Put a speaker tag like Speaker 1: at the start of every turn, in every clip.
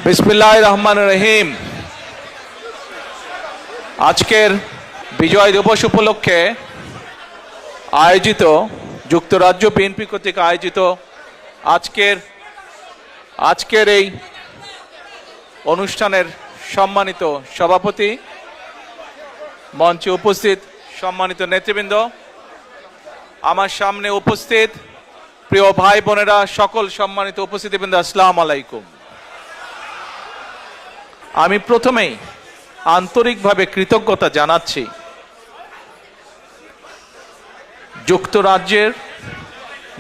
Speaker 1: বিসমিল্লাহির রহমানির রহিম। আজকের বিজয় দিবস উপলক্ষে আয়োজিত যুক্তরাজ্য বিএনপি কর্তৃক আয়োজিত আজকের এই অনুষ্ঠানের সম্মানিত সভাপতি, মঞ্চে উপস্থিত সম্মানিত নেতৃবৃন্দ, আমার সামনে উপস্থিত প্রিয় ভাই বোনেরা, সকল সম্মানিত উপস্থিতিবৃন্দ, আসসালামু আলাইকুম। আমি প্রথমেই আন্তরিকভাবে কৃতজ্ঞতা জানাচ্ছি যুক্তরাজ্যের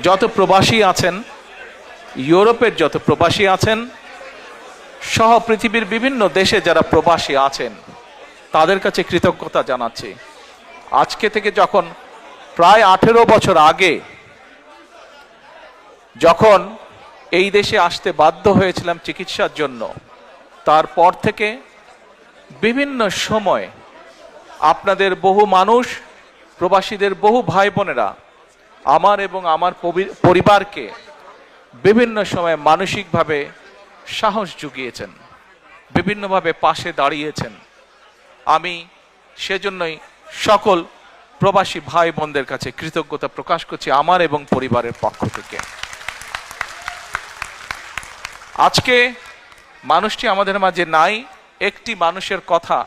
Speaker 1: যত প্রবাসী আছেন, ইউরোপের যত প্রবাসী আছেন, সহ পৃথিবীর বিভিন্ন দেশে যারা প্রবাসী আছেন, তাদের কাছে কৃতজ্ঞতা জানাচ্ছি। আজকে থেকে যখন প্রায় 18 বছর আগে যখন এই দেশে আসতে বাধ্য হয়েছিলাম চিকিৎসার জন্য, তারপর থেকে বিভিন্ন সময় আপনাদের বহু মানুষ, প্রবাসীদের বহু ভাই বোনেরা আমার এবং আমার পরিবারকে বিভিন্ন সময় মানসিকভাবে সাহস জুগিয়েছেন, বিভিন্নভাবে পাশে দাঁড়িয়েছেন। আমি সেজন্যই সকল প্রবাসী ভাই বোনদের কাছে কৃতজ্ঞতা প্রকাশ করছি আমার এবং পরিবারের পক্ষ থেকে। আজকে মানুষটি আমাদের মাঝে নাই, একটি মানুষের কথা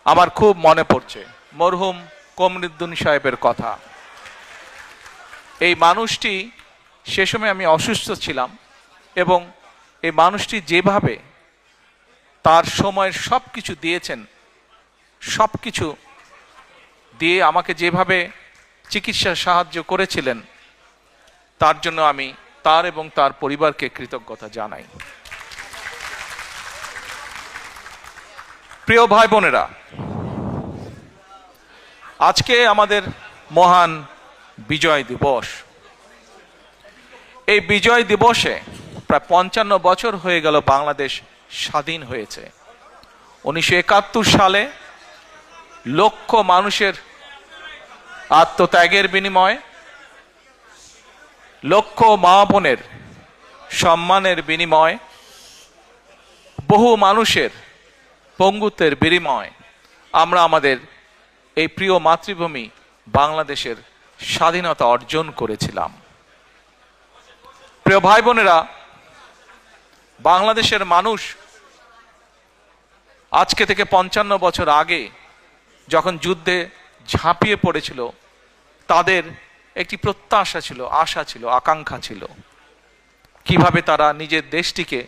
Speaker 1: আমার খুব মনে পড়ছে, মরহুম কমরুদ্দিন সাহেবের কথা। এই মানুষটি, সে সময় আমি অসুস্থ ছিলাম, এবং এই মানুষটি যেভাবে তার সময়ের সব কিছু দিয়েছেন, সব কিছু দিয়ে আমাকে যেভাবে চিকিৎসার সাহায্য করেছিলেন, তার জন্য আমি তার এবং তার পরিবারকে কৃতজ্ঞতা জানাই। প্রিয় ভাই বোনেরা, আজকে আমাদের মহান বিজয় দিবস। এই বিজয় দিবসে প্রায় 55 বছর হয়ে গেল বাংলাদেশ স্বাধীন হয়েছে। 1971 সালে লক্ষ মানুষের আত্মত্যাগের বিনিময়ে, লক্ষ মা বোনের সম্মানের বিনিময়ে, বহু মানুষের পঙ্গুত্বের বিনিময়ে আমরা আমাদের এই প্রিয় মাতৃভূমি বাংলাদেশের স্বাধীনতা অর্জন করেছিলাম। প্রিয় ভাই বোনেরা, বাংলাদেশের মানুষ আজকে থেকে 55 বছর আগে যখন যুদ্ধে ঝাঁপিয়ে পড়েছিল, তাদের একটি প্রত্যাশা ছিল, আশা ছিল, আকাঙ্ক্ষা ছিল, কিভাবে তারা নিজের দেশটিকে